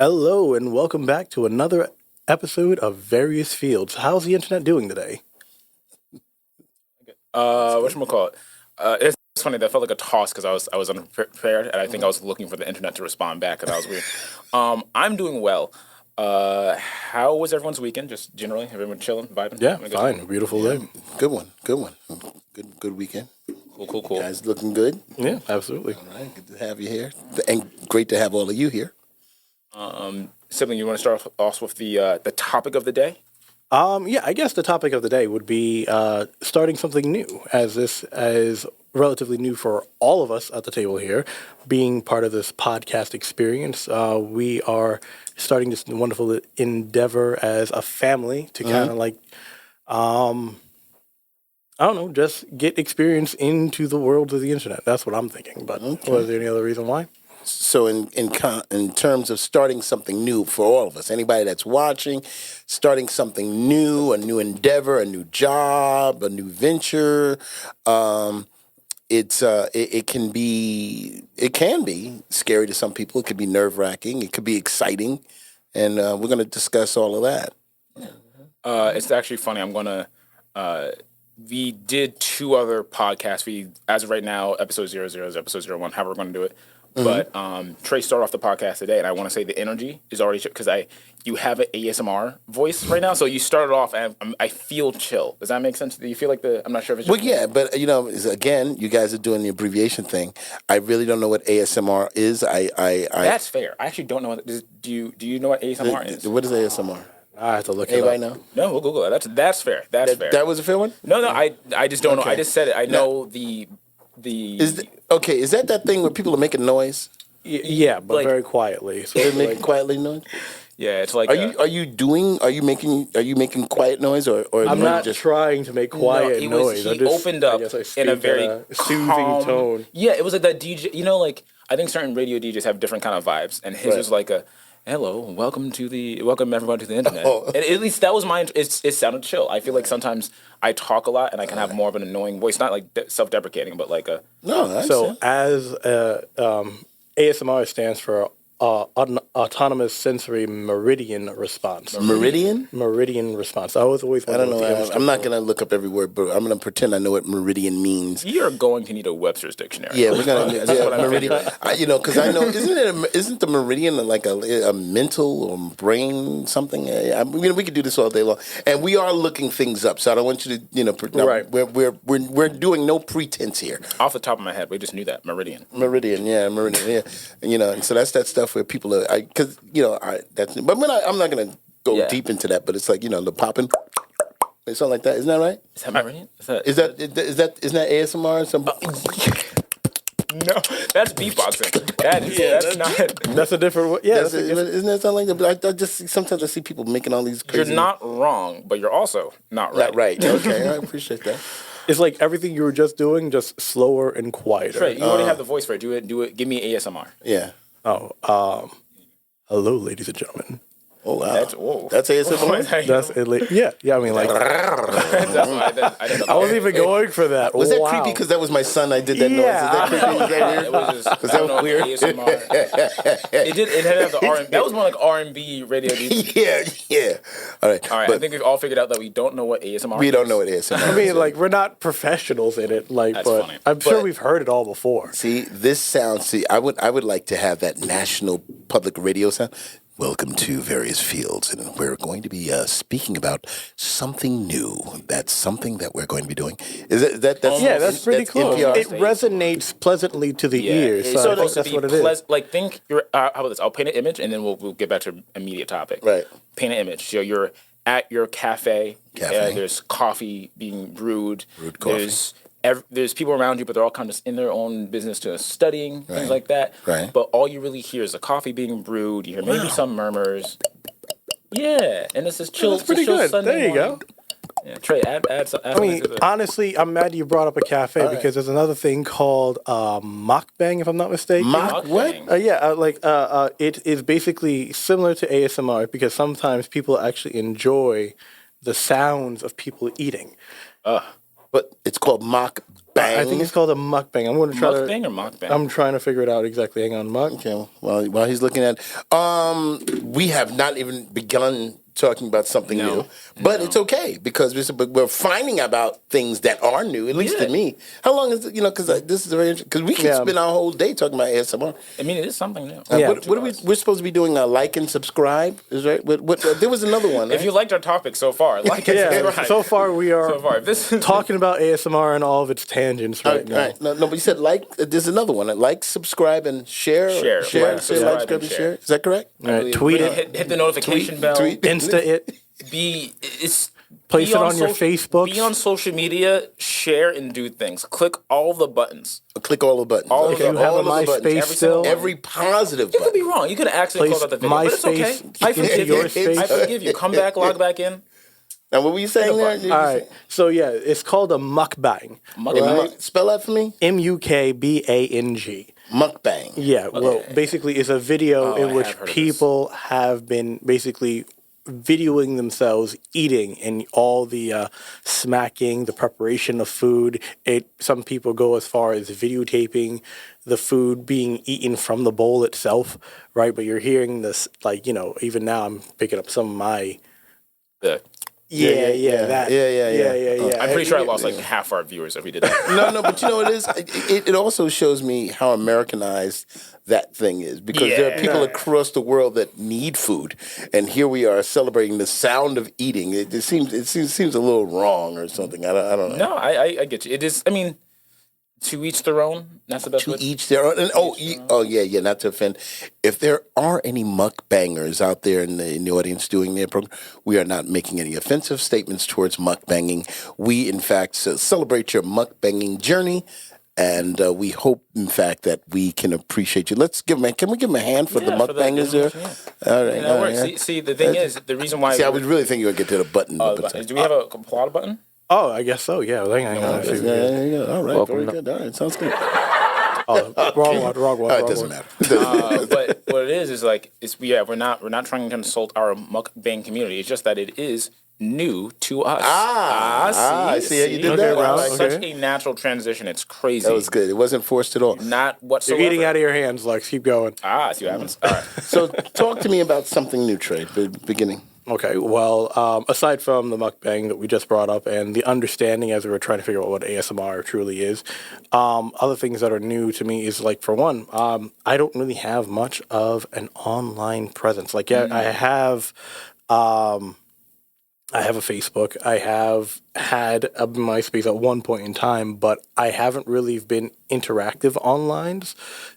Hello and welcome back to another episode of Various Fields. How's the internet doing today? Whatchamacallit? It's funny, that felt like a toss because I was unprepared, and I think I was looking for the internet to respond back, and that was weird. I'm doing well. How was everyone's weekend? Just generally, everyone chilling, vibing? Yeah, fine. Beautiful day. Good one. Good weekend. Cool. Guys looking good. Yeah, absolutely. All right, good to have you here. And great to have all of you here. Sibling, you want to start off with the topic of the day? Yeah, I guess the topic of the day would be starting something new, as this is relatively new for all of us at the table here, being part of this podcast experience. We are starting this wonderful endeavor as a family to kind of like, I don't know, just get experience into the world of the internet. That's what I'm thinking. But was there any other reason why? So in terms of starting something new for all of us, anybody that's watching, starting something new, a new endeavor, a new job, a new venture, it can be scary to some people. It could be nerve-wracking. It could be exciting, and we're going to discuss all of that. It's actually funny. We did 2 other podcasts. As of right now, episode 00 is episode 01, however we're going to do it. But Trey started off the podcast today, and I want to say the energy is already because you have an ASMR voice right now, so you started off, and I feel chill. Does that make sense? Do you feel like I'm not sure if it's just but again, you guys are doing the abbreviation thing. I really don't know what ASMR is. That's fair. I actually don't know. Do you know what ASMR is? What is ASMR? I have to look it Anybody up. know? No, we'll Google it. That's fair. That's fair. That was a fair one? No, I just don't know. I just said it. I know Is that thing where people are making noise? Yeah, but like- very quietly. So They're making quietly noise. Yeah, it's like Are you making quiet noise or I'm no, not just trying to make quiet he noise. He opened up I guess I speak in a very soothing calm tone. Yeah, it was like that DJ. Like I think certain radio DJs have different kind of vibes, and his was like a hello, welcome everyone to the internet. And at least that was mine. It sounded chill. I feel like sometimes I talk a lot and I can have more of an annoying voice, not like self-deprecating, but like a So as ASMR stands for autonomous sensory meridian response. Meridian? Meridian response. I was always I don't know. I'm not going to look up every word, but I'm going to pretend I know what meridian means. You're going to need a Webster's dictionary. Yeah, we're going to meridian. Because I know isn't the meridian like a mental or brain something? We could do this all day long, and we are looking things up. So I don't want you to right. We're doing no pretense here. Off the top of my head, we just knew that meridian. Meridian. And so that's that stuff where people are, but I'm not going to go deep into that, but it's like, the popping, something like that. Isn't that right? Is that meridian? Isn't that ASMR or something? No, that's beatboxing. That's not. That's a different way. Yeah, isn't that something like that? But I just sometimes I see people making all these crazy. You're not wrong, but you're also not right. Not right. Okay, I appreciate that. it's like everything you were just doing, just slower and quieter. Trey, you already have the voice for it. Do it. Give me ASMR. Yeah. Hello, ladies and gentlemen. Oh wow, that's ASMR. That's it. Yeah. I mean, like, I wasn't even going for that. Was that creepy? Because that was my son. I did that noise. Is that creepy? Was that weird? It was just, was that weird? ASMR. It had the R. That was more like R&B radio. Yeah. All right. But I think we've all figured out that we don't know what ASMR. We don't know what ASMR. I mean, like, we're not professionals in it. Like, That's but funny. I'm sure we've heard it all before. See, this sounds. See, I would like to have that national public radio sound. Welcome to Various Fields, and we're going to be speaking about something new. That's something that we're going to be doing. Is that? That's pretty cool. NPR. It resonates pleasantly to the ears. So I think that's what it is. Like, think you're. How about this? I'll paint an image, and then we'll get back to immediate topic. Right. Paint an image. So you're at your cafe. There's coffee being brewed. Brewed coffee. There's people around you, but they're all kind of in their own business, studying, things like that. Right. But all you really hear is the coffee being brewed. You hear maybe some murmurs. Yeah, and this is chill. That's pretty good. Sunday There you morning. go. Yeah, Trey, add I mean, honestly, I'm mad you brought up a cafe because there's another thing called mukbang, if I'm not mistaken. What? It is basically similar to ASMR because sometimes people actually enjoy the sounds of people eating. But it's called mukbang. I think it's called a mukbang. I'm going to try Mukbang or mukbang? I'm trying to figure it out exactly. Hang on, muk. Okay. Well, while he's looking at, we have not even begun talking about something new, but it's okay because we're finding about things that are new. At least to me. How long is it? Because this is very interesting. Because we can spend our whole day talking about ASMR. I mean, it is something new. What are we're supposed to be doing? Like and subscribe, is right. What there was another one. Right? If you liked our topic so far, like and subscribe. So far we are This is talking about ASMR and all of its tangents right now. Right. No, but you said like. There's another one. Like, subscribe, and share. Share. Like, subscribe, and share. Is that correct? All right, tweet it, hit the notification bell. Tweet. Insta it, place it on your Facebook. Be on social media, share and do things. Click all the buttons. Click all the buttons. All If you have a MySpace still, every positive You could button. be wrong. You could actually close out the video, but it's okay. MySpace I forgive your you. space. I forgive you. Come back, log back in. Now, what were you saying there? All right. So yeah, it's called a mukbang. Spell that for me. MUKBANG. Mukbang. Yeah. Well, basically, it's a video in I which have heard of people have been basically videoing themselves eating and all the smacking, the preparation of food. Some people go as far as videotaping the food being eaten from the bowl itself, right? But you're hearing this, like, even now I'm picking up some of my. The Yeah. I'm pretty sure I lost like half our viewers if we did that. No, but you know what it is? It also shows me how Americanized that thing is because there are people across the world that need food, and here we are celebrating the sound of eating. It seems a little wrong or something. I don't know. No, I get you. It is. I mean, to each their own. That's the best way. To each their own. And yeah. Not to offend. If there are any mukbangers out there in the audience doing their program, we are not making any offensive statements towards mukbanging. We, in fact, celebrate your mukbanging journey, and we hope, in fact, that we can appreciate you. Can we give them a hand for the mukbangers there? All right. That works. See, the thing is, the reason why. See, I was really thinking you would get to the button. Do we have a applaud button? Oh, I guess so. Yeah. Hang on. There you go. All right. Very good. All right. Sounds good. Wrong one. It doesn't matter. But what it is like we're not trying to insult our mukbang community. It's just that it is new to us. I see how you did that. Okay, It's such a natural transition. It's crazy. That was good. It wasn't forced at all. Not whatsoever. You're eating out of your hands, Lex. Keep going. See what happens. All right. So talk to me about something new, Trey, beginning. Okay, well, aside from the mukbang that we just brought up and the understanding as we were trying to figure out what ASMR truly is, other things that are new to me is, like, for one, I don't really have much of an online presence. Like, I have a Facebook. I have had a MySpace at one point in time, but I haven't really been interactive online.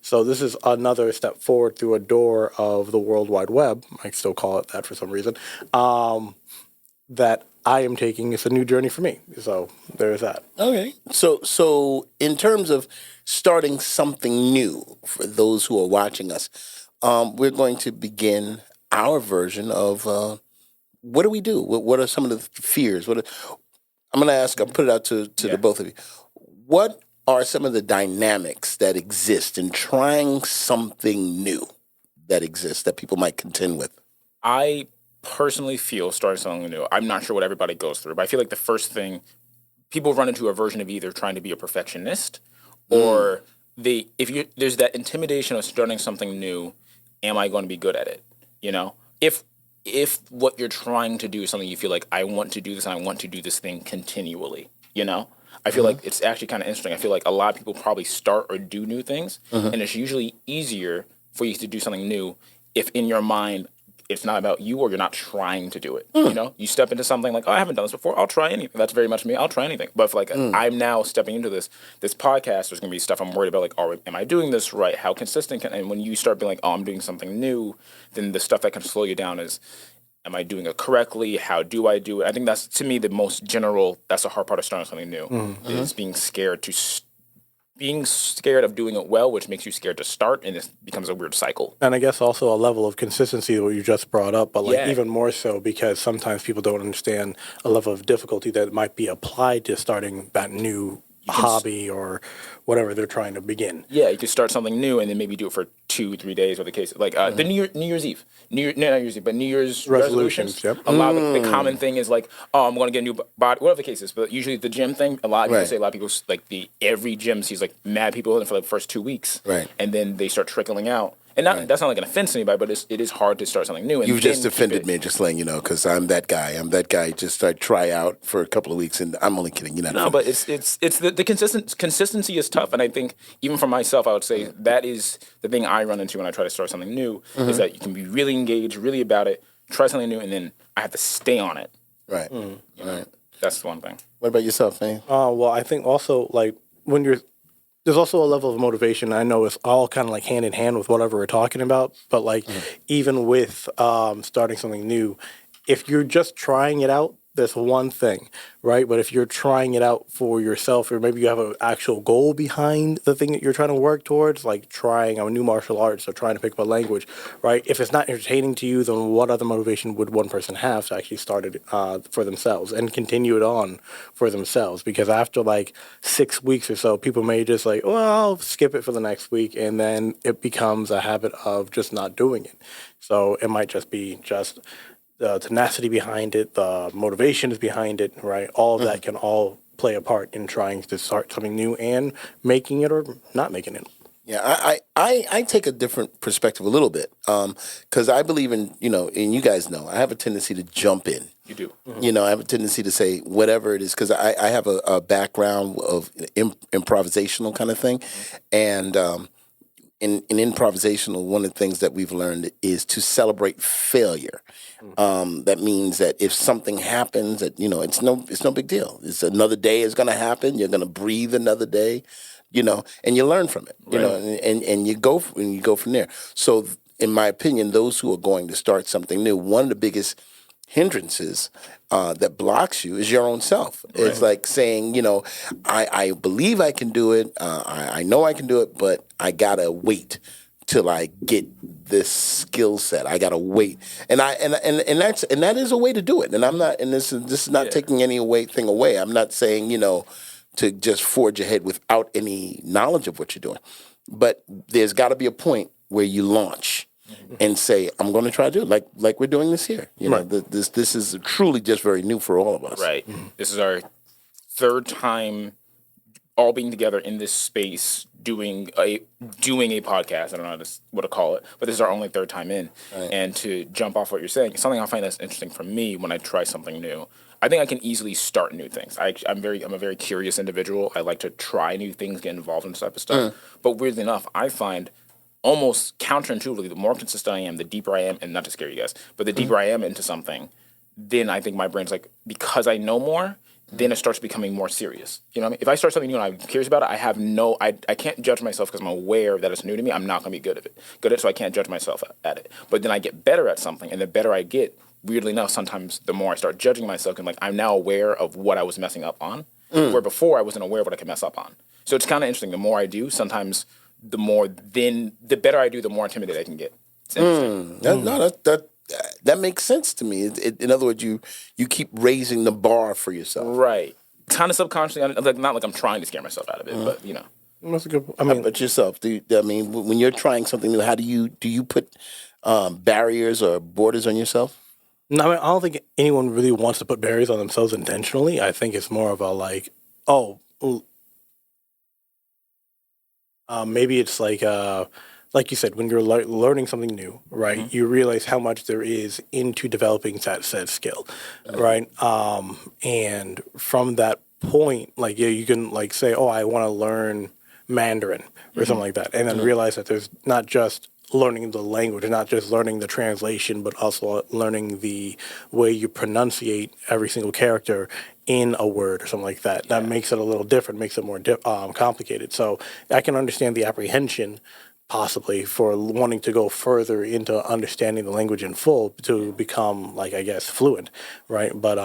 So this is another step forward through a door of the World Wide Web. I still call it that for some reason. That I am taking. It's a new journey for me. So there's that. Okay. So in terms of starting something new for those who are watching us, we're going to begin our version of what do we do? What are some of the fears? I'm going to ask, I'll put it out to the both of you. What are some of the dynamics that exist in trying something new that exists that people might contend with? I personally feel starting something new. I'm not sure what everybody goes through, but I feel like the first thing people run into a version of either trying to be a perfectionist or there's that intimidation of starting something new. Am I going to be good at it? If what you're trying to do is something you feel like, I want to do this, and I want to do this thing continually, I feel like it's actually kind of interesting. I feel like a lot of people probably start or do new things, and it's usually easier for you to do something new if in your mind it's not about you or you're not trying to do it. You step into something like, I haven't done this before. I'll try anything. That's very much me. I'll try anything. But if I'm now stepping into this podcast, there's going to be stuff I'm worried about. Like, am I doing this right? How consistent and when you start being like, I'm doing something new, then the stuff that can slow you down is, am I doing it correctly? How do I do it? I think that's, to me, the most general, that's the hard part of starting something new, is being scared of doing it well, which makes you scared to start, and it becomes a weird cycle. And I guess also a level of consistency, what you just brought up, but even more so because sometimes people don't understand a level of difficulty that might be applied to starting that new hobby or whatever they're trying to begin. Yeah, you could start something new and then maybe do it for 2-3 days, or the case like the New Year's Eve, not New Year's Eve, but New Year's resolutions. Yep. A lot of the common thing is like, oh, I'm going to get a new body, whatever the case is. But usually the gym thing, a lot of people say, a lot of people like every gym sees like mad people in it for like the first 2 weeks, Right. And then they start trickling out. And that's not like an offense to anybody, but it is hard to start something new. And You've just then offended me, just letting you know, because I'm that guy. I'm that guy. Just I try out for a couple of weeks, and I'm only kidding. You're not. No, but it's the consistency is tough, and I think even for myself, I would say that is the thing I run into when I try to start something new is that you can be really engaged, really about it, try something new, and then I have to stay on it. Right. Right. That's the one thing. What about yourself, man? Well, I think also like when there's also a level of motivation. I know it's all kind of like hand in hand with whatever we're talking about, but like even with starting something new, if you're just trying it out, that's one thing, right? But if you're trying it out for yourself, or maybe you have an actual goal behind the thing that you're trying to work towards, like trying a new martial arts or trying to pick up a language, right? If it's not entertaining to you, then what other motivation would one person have to actually start it for themselves and continue it on for themselves? Because after like 6 weeks or so, people may just like, well, I'll skip it for the next week, and then it becomes a habit of just not doing it. So it might just be the tenacity behind it, the motivation is behind it, right? All of that can all play a part in trying to start something new and making it or not making it. Yeah, I take a different perspective a little bit because I believe in, and you guys know, I have a tendency to jump in. You do. I have a tendency to say whatever it is because I have a background of improvisational kind of thing. And in improvisational, one of the things that we've learned is to celebrate failure. That means that if something happens, that it's no big deal. It's another day is going to happen. You're going to breathe another day, and you learn from it, and you go from there. So, in my opinion, those who are going to start something new, one of the biggest hindrances that blocks you is your own self. Right. It's like saying, I believe I can do it. I know I can do it, but I gotta wait till I get this skill set. I gotta wait, and that is a way to do it. And I'm not, and this is not taking any thing away. I'm not saying to just forge ahead without any knowledge of what you're doing, but there's got to be a point where you launch and say, I'm going to try to do it like we're doing this here. This is truly just very new for all of us. Right. This is our third time all being together in this space doing a podcast. I don't know what to call it, but this is our only third time in. Right. And to jump off what you're saying, something I find that's interesting for me when I try something new. I think I can easily start new things. I'm a very curious individual. I like to try new things, get involved in this type of stuff. But weirdly enough, I find almost counterintuitively, the more consistent I am, the deeper I am, and not to scare you guys, but the deeper I am into something, then I think my brain's like, because I know more, then it starts becoming more serious. You know what I mean? If I start something new and I'm curious about it, I can't judge myself because I'm aware that it's new to me. I'm not going to be good at it, so I can't judge myself at it. But then I get better at something, and the better I get, weirdly enough, sometimes the more I start judging myself, and like I'm now aware of what I was messing up on, where before I wasn't aware of what I could mess up on. So it's kind of interesting. The more I do, sometimes the better I do, the more intimidated I can get. It's interesting. That makes sense to me. In other words, you keep raising the bar for yourself. Right. Kind of subconsciously, not like I'm trying to scare myself out of it, but That's a good. How about yourself? When you're trying something new, how do you put barriers or borders on yourself? No, I don't think anyone really wants to put barriers on themselves intentionally. I think it's more of a maybe it's like you said, when you're learning something new, right? You realize how much there is into developing that said skill, right? And from that point, you can say, oh, I want to learn Mandarin or something like that, and then realize that there's not just learning the language, not just learning the translation, but also learning the way you pronunciate every single character in a word or something like that. That makes it a little different, makes it more complicated. So I can understand the apprehension possibly for wanting to go further into understanding the language in full to become, fluent, right? But,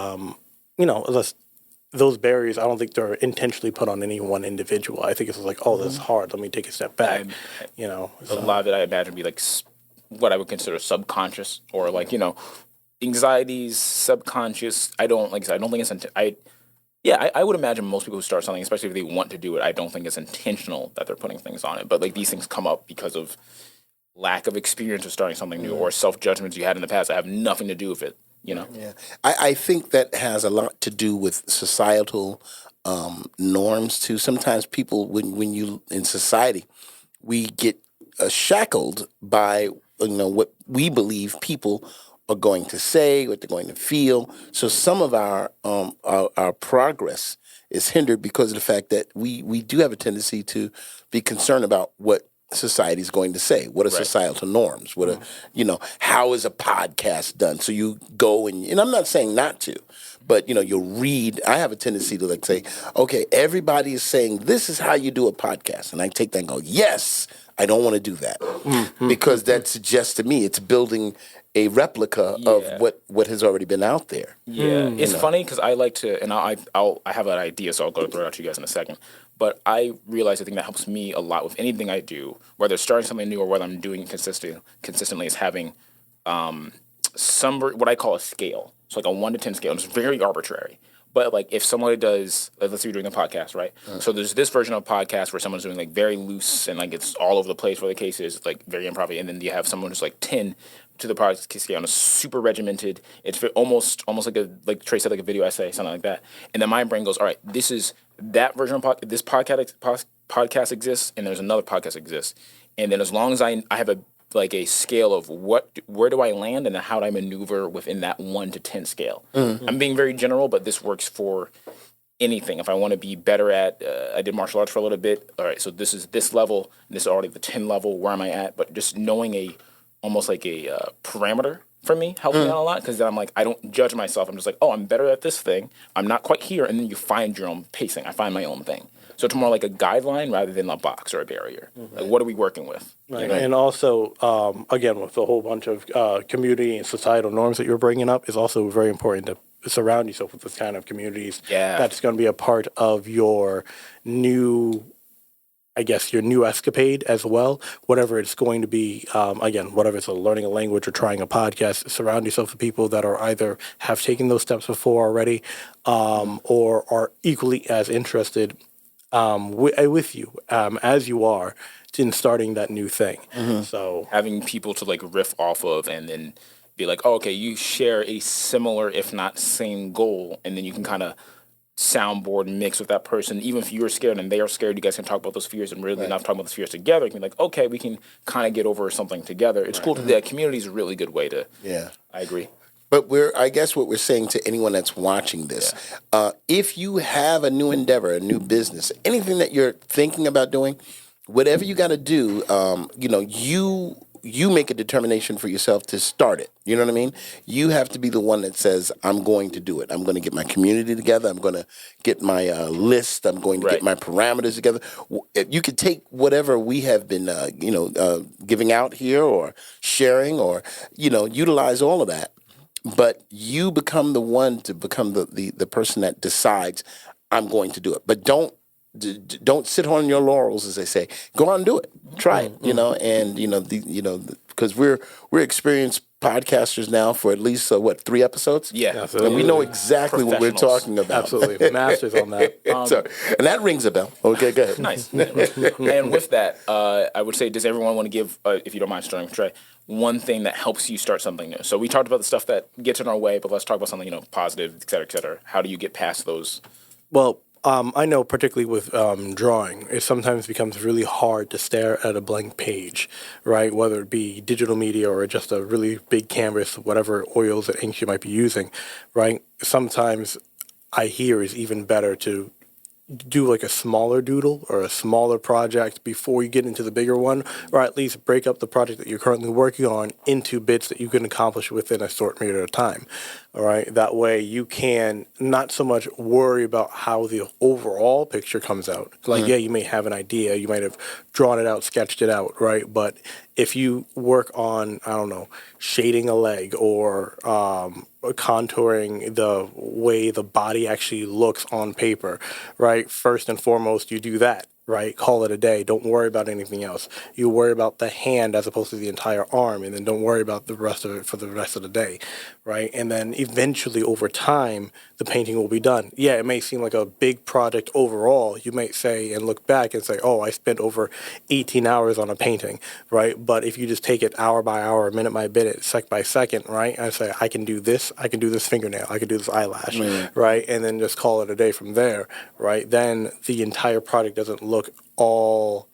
those barriers, I don't think they're intentionally put on any one individual. I think it's like, oh, this is hard. Let me take a step back. A lot of it, I imagine, would be what I would consider subconscious or anxieties, subconscious. I don't think it's. Yeah, I would imagine most people who start something, especially if they want to do it, I don't think it's intentional that they're putting things on it. But like these things come up because of lack of experience of starting something new or self judgments you had in the past that have nothing to do with it. You know? Yeah, I think that has a lot to do with societal norms too. Sometimes people, when you in society, we get shackled by what we believe people are going to say, what they're going to feel. So some of our progress is hindered because of the fact that we do have a tendency to be concerned about what society is going to say. What are Right. societal norms? What are how is a podcast done? So you go and I'm not saying not to, but you'll read. I have a tendency to like say, okay, everybody is saying this is how you do a podcast, and I take that and go, yes, I don't want to do that because that suggests to me it's building a replica Yeah. of what has already been out there. Yeah, it's funny because I like to, and I have an idea, so I'll go throw it out to you guys in a second. But I realize the thing that helps me a lot with anything I do, whether it's starting something new or whether I'm doing consistently, is having what I call a scale. So like a 1 to 10 scale, and it's very arbitrary. But like if somebody does, let's say you're doing a podcast, right? So there's this version of a podcast where someone's doing like very loose and like it's all over the place, where the case is like very improv, and then you have someone who's like 10 to the podcast scale and it's super regimented. It's almost like Trey said, like a video essay, something like that. And then my brain goes, all right, this is that version of this podcast exists, and there's another podcast exists. And then as long as I have a scale of where do I land and then how do I maneuver within that 1 to 10 scale. I'm being very general, but this works for anything. If I want to be better at, I did martial arts for a little bit. All right, so this is this level. This is already the 10 level. Where am I at? But just knowing almost like a parameter for me helps me out a lot, because then I'm like, I don't judge myself. I'm just like, oh, I'm better at this thing. I'm not quite here. And then you find your own pacing. I find my own thing. So it's more like a guideline rather than a box or a barrier. Like, what are we working with? Right. You know? And also, again, with a whole bunch of community and societal norms that you're bringing up, is also very important to surround yourself with this kind of communities. Yeah. That's going to be a part of your new, I guess, your new escapade as well. Whatever it's going to be, again, whatever it's learning a language or trying a podcast, surround yourself with people that are either have taken those steps before already, or are equally as interested with you as you are in starting that new thing. So Having people to like riff off of and then be like, oh, okay, you share a similar, if not same goal, and then you can kind of soundboard and mix with that person. Even if you're scared and they are scared, you guys can talk about those fears and really not talk about those fears together. You can be like, okay, we can kind of get over something together. It's cool. The community is a really good way to. Yeah. I agree. But I guess what we're saying to anyone that's watching this, if you have a new endeavor, a new business, anything that you're thinking about doing, whatever you got to do, you make a determination for yourself to start it. You know what I mean? You have to be the one that says, I'm going to do it. I'm going to get my community together. I'm going to get my list. I'm going to get my parameters together. You could take whatever we have been, giving out here or sharing or, utilize all of that. But you become the one to become the person that decides, I'm going to do it. But don't sit on your laurels, as they say. Go out and do it. Try it. Because we're experienced podcasters now for at least 3 episodes. Yeah, And we know exactly what we're Professionals. talking about. absolutely, masters on that. So, and that rings a bell. Okay, go ahead. Nice. And with that, I would say, does everyone want to give, if you don't mind starting with Trey, one thing that helps you start something new? So we talked about the stuff that gets in our way, but let's talk about something, positive, et cetera, et cetera. How do you get past those? Well, I know particularly with drawing, it sometimes becomes really hard to stare at a blank page, right? Whether it be digital media or just a really big canvas, whatever oils and inks you might be using, right? Sometimes I hear is even better to do like a smaller doodle or a smaller project before you get into the bigger one, or at least break up the project that you're currently working on into bits that you can accomplish within a short period of time. All right. That way you can not so much worry about how the overall picture comes out. Like, yeah, you may have an idea, you might have drawn it out, sketched it out, right? But if you work on, I don't know, shading a leg or contouring the way the body actually looks on paper, right? First and foremost, you do that, right? Call it a day. Don't worry about anything else. You worry about the hand as opposed to the entire arm, and then don't worry about the rest of it for the rest of the day, right? And then eventually, over time, the painting will be done. Yeah, it may seem like a big project overall. You might say and look back and say, oh, I spent over 18 hours on a painting, right? But if you just take it hour by hour, minute by minute, sec by second, right? And say, I can do this fingernail, I can do this eyelash, right? And then just call it a day from there, right? Then the entire project doesn't look all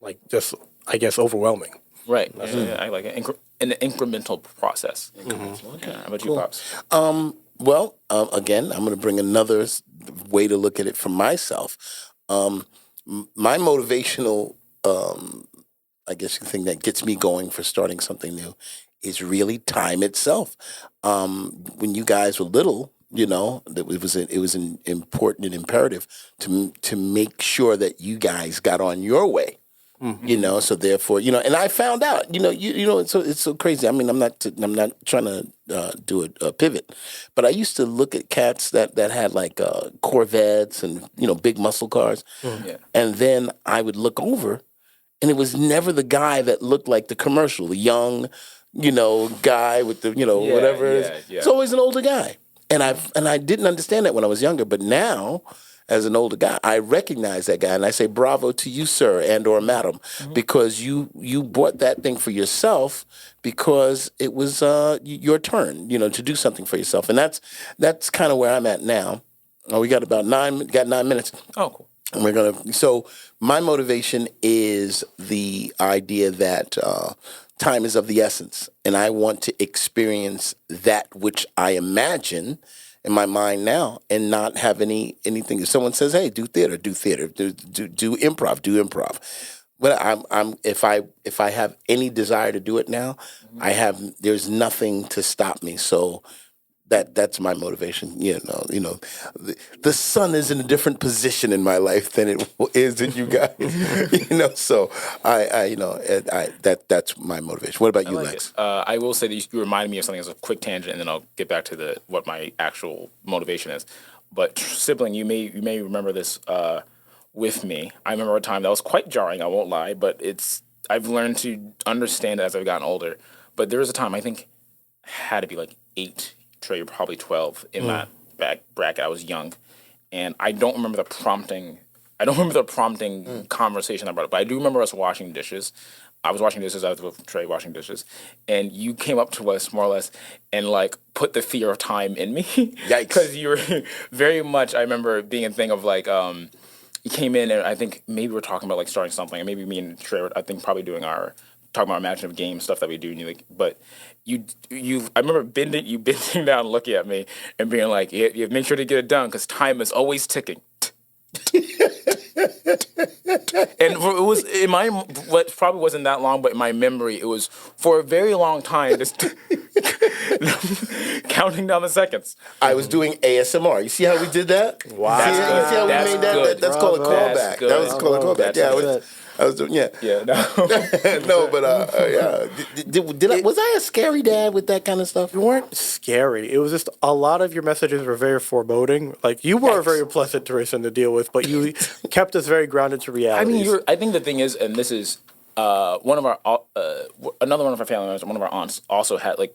like just, I guess, overwhelming. Right. Yeah, I like it. An incremental process. Yeah. How about you, Pops? Again, I'm going to bring another way to look at it from myself. My motivational, I guess you can think that gets me going for starting something new is really time itself. When you guys were little, it was an important and imperative to make sure that you guys got on your way. So therefore, and I found out, it's so crazy. I mean, I'm not trying to do a pivot, but I used to look at cats that had like Corvettes and big muscle cars, and then I would look over, and it was never the guy that looked like the commercial, the young, guy with the whatever. It's always an older guy, and I didn't understand that when I was younger, but now, as an older guy, I recognize that guy, and I say bravo to you, sir, and or madam, because you bought that thing for yourself because it was your turn, to do something for yourself, and that's kind of where I'm at now. We got about 9 minutes. Oh, cool. And so my motivation is the idea that time is of the essence, and I want to experience that which I imagine in my mind now, and not have anything. If someone says, "Hey, do theater," do improv. But if I have any desire to do it now, there's nothing to stop me. So that's my motivation. The sun is in a different position in my life than it is in you guys. So that's my motivation. What about you, Lex? I will say that you reminded me of something as a quick tangent, and then I'll get back to what my actual motivation is. But sibling, you may remember this with me. I remember a time that was quite jarring. I won't lie, but I've learned to understand it as I've gotten older. But there was a time, I think, had to be like 8. Trey, you're probably 12 in that bracket. I was young, and I don't remember the prompting. Conversation I brought up, but I do remember us washing dishes. I was washing dishes. I was with Trey washing dishes, and you came up to us more or less and like put the fear of time in me. Yikes! Because you were very much. I remember being a thing of like. You came in, and I think maybe we're talking about like starting something, and maybe me and Trey were, I think, probably talking about our imaginative game stuff that we do, and I remember bending down, looking at me, and being like, "You make sure to get it done because time is always ticking." And it was in my what probably wasn't that long, but in my memory, it was for a very long time, just counting down the seconds. I was doing ASMR. You see how we did that? Wow. You see how we made that? Good. That's called a callback. That was called a callback. I was doing, yeah. Yeah, no. No, but, yeah. Was I a scary dad with that kind of stuff? You weren't scary. It was just a lot of your messages were very foreboding. Like, you were a very pleasant person to deal with, but you kept us very grounded to reality. I think the thing is, and this is another one of our family members, one of our aunts also had, like,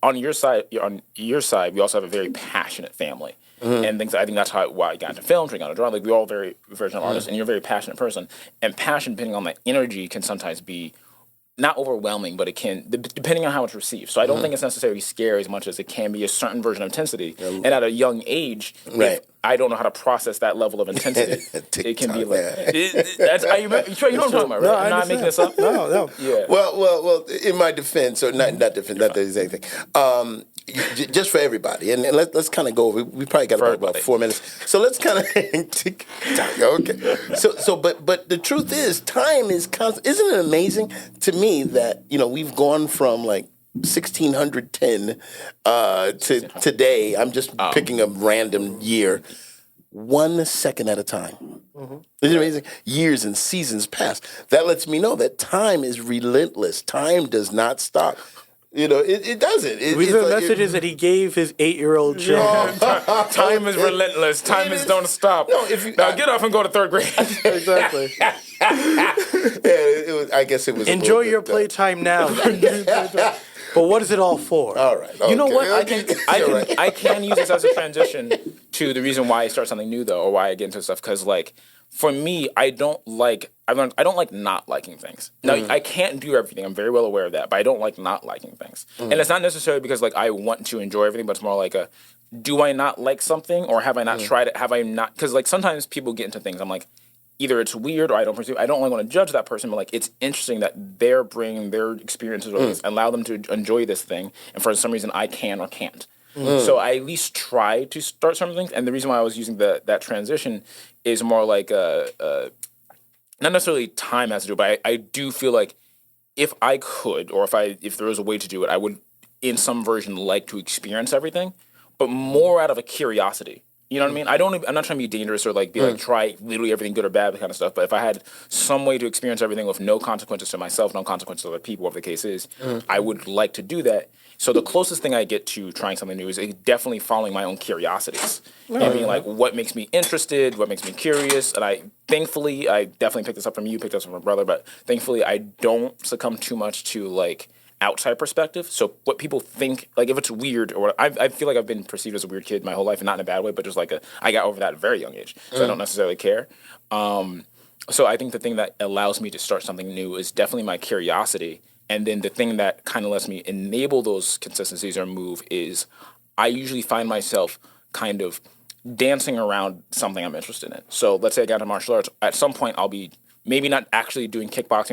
on your side, we also have a very passionate family. And things. I think that's why I got into film, got into drama. Like, we're all very original artists, and you're a very passionate person. And passion, depending on the energy, can sometimes be not overwhelming, but it can, depending on how it's received. So I don't think it's necessarily scary as much as it can be a certain version of intensity. And at a young age, if I don't know how to process that level of intensity, it can be like, that's, you know what I'm talking about, right? No, I'm not making this up? No. Yeah. Well, in my defense, or not defense, not the exact thing. Just for everybody, and let's kind of go over. We probably got about 4 minutes, so let's kind of okay. But the truth is, time is constant. Isn't it amazing to me that we've gone from like 1610 to today? I'm just picking a random year, 1 second at a time. Isn't it amazing? Years and seasons pass. That lets me know that time is relentless. Time does not stop. It doesn't. These are the messages that he gave his 8-year-old children. Time is relentless. Time is don't stop. No, now get off and go to third grade. Exactly. I guess it was. Enjoy your playtime now. But what is it all for? All right. You know what? Okay. I can use this as a transition to the reason why I start something new though, or why I get into stuff. Because like for me, I don't like not liking things. Now I can't do everything. I'm very well aware of that, but I don't like not liking things. And it's not necessarily because like I want to enjoy everything, but it's more like do I not like something, or have I not tried it? Have I not? Because like sometimes people get into things. I'm like, either it's weird or I don't pursue. I don't want to judge that person, but like it's interesting that they're bringing their experiences or allow them to enjoy this thing, and for some reason I can or can't. So I at least try to start some things, and the reason why I was using that transition is more like not necessarily time has to do, but I do feel like if I could, or if there was a way to do it, I would in some version like to experience everything, but more out of a curiosity. You know what I mean? I'm not trying to be dangerous or like be like try literally everything good or bad kind of stuff. But if I had some way to experience everything with no consequences to myself, no consequences to other people, whatever the case is, I would like to do that. So the closest thing I get to trying something new is definitely following my own curiosities. I mean, like what makes me interested, what makes me curious, and I definitely picked this up from you, picked this up from my brother, but thankfully I don't succumb too much to like outside perspective. So what people think, like if it's weird or I feel like I've been perceived as a weird kid my whole life, and not in a bad way, but just like I got over that at a very young age, so I don't necessarily care. So I think the thing that allows me to start something new is definitely my curiosity, and then the thing that kind of lets me enable those consistencies or move is I usually find myself kind of dancing around something I'm interested in. So let's say I got into martial arts. At some point, I'll be maybe not actually doing kickboxing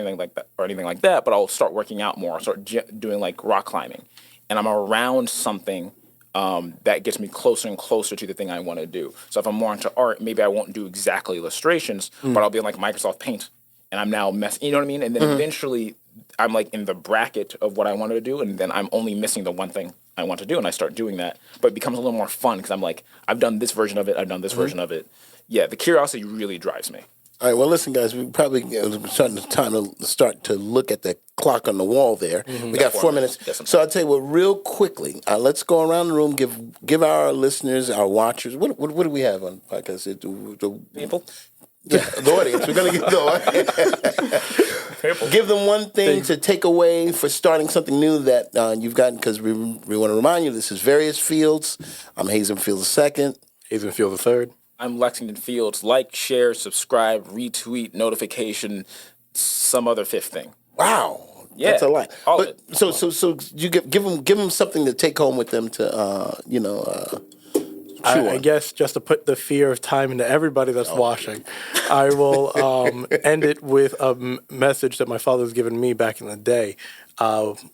or anything like that, but I'll start working out more. I'll start doing like rock climbing, and I'm around something that gets me closer and closer to the thing I want to do. So if I'm more into art, maybe I won't do exactly illustrations, but I'll be in like Microsoft Paint, and I'm now you know what I mean? And then eventually I'm like in the bracket of what I wanted to do, and then I'm only missing the one thing I want to do, and I start doing that. But it becomes a little more fun because I'm like, I've done this version of it, I've done this version of it. Yeah, the curiosity really drives me. All right, well, listen, guys, we probably time to start to look at the clock on the wall there. We got 4 minutes. So I'll tell you what, real quickly, let's go around the room, give our listeners, our watchers, what do we have on the podcast? People? Yeah, the audience. We're going to get the audience. Give them one thing to take away for starting something new that you've gotten, because we want to remind you, this is Various Fields. I'm Hazen Fields II. Hazen Fields III. I'm Lexington Fields. Like, share, subscribe, retweet, notification, some other fifth thing. Wow, yeah, that's a lot. But so you give them something to take home with them to I guess just to put the fear of time into everybody that's watching, I will end it with a message that my father was given me back in the day.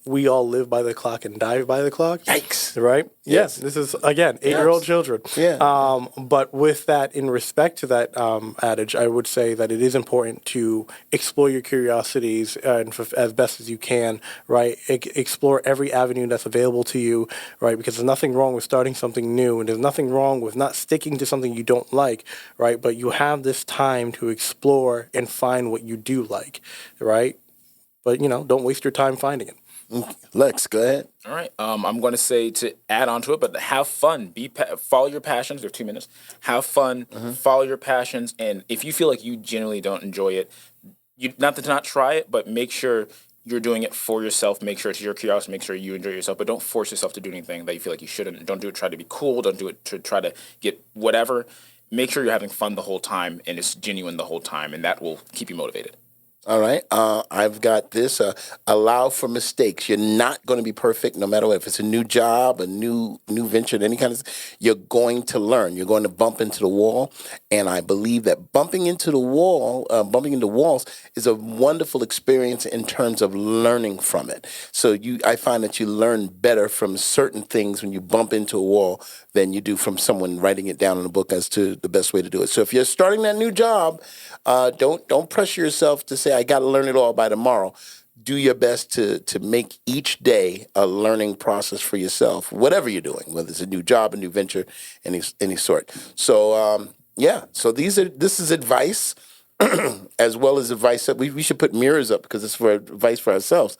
We all live by the clock and die by the clock. Yikes. Right? Yes. This is, again, 8-year-old children. Yeah. But with that, in respect to that adage, I would say that it is important to explore your curiosities as best as you can, right? Explore every avenue that's available to you, right? Because there's nothing wrong with starting something new, and there's nothing wrong with not sticking to something you don't like, right? But you have this time to explore and find what you do like, right? But, don't waste your time finding it. Lex, go ahead. All right. I'm going to say to add on to it, but have fun. Follow your passions. There are 2 minutes. Have fun. Follow your passions. And if you feel like you genuinely don't enjoy it, not try it, but make sure you're doing it for yourself. Make sure it's your curiosity. Make sure you enjoy yourself. But don't force yourself to do anything that you feel like you shouldn't. Don't do it try to be cool. Don't do it to try to get whatever. Make sure you're having fun the whole time and it's genuine the whole time, and that will keep you motivated. All right. I've got this. Allow for mistakes. You're not going to be perfect no matter what. If it's a new job, a new venture, any kind of, you're going to learn. You're going to bump into the wall. And I believe that bumping into walls is a wonderful experience in terms of learning from it. So I find that you learn better from certain things when you bump into a wall than you do from someone writing it down in a book as to the best way to do it. So if you're starting that new job, don't pressure yourself to say, I got to learn it all by tomorrow. Do your best to make each day a learning process for yourself, whatever you're doing, whether it's a new job, a new venture, any sort. So, so this is advice as well as advice. We should put mirrors up because it's for advice for ourselves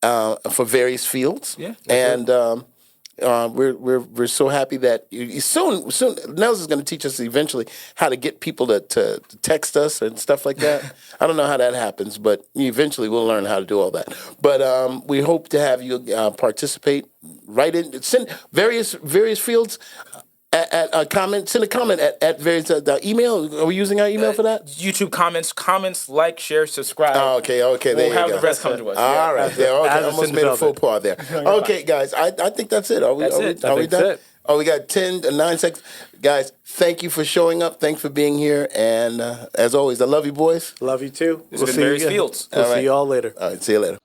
for various fields. Yeah, and we're so happy that soon Nels is going to teach us eventually how to get people to text us and stuff like that. I don't know how that happens, but eventually we'll learn how to do all that. But we hope to have you participate. Write in, send various fields. At a comment, send a comment at various email. Are we using our email for that? YouTube comments, like, share, subscribe. Oh, okay, there We'll you have go. the rest come to us. All right, there. Okay, As a almost made a faux pas there. Okay, guys, I think that's it. Are we That's done? it. Oh, we got 9 seconds. Guys, thank you for showing up. Thanks for being here. And as always, I love you, boys. Love you too. This has been Various Fields. We'll see you all later. All right, see you later.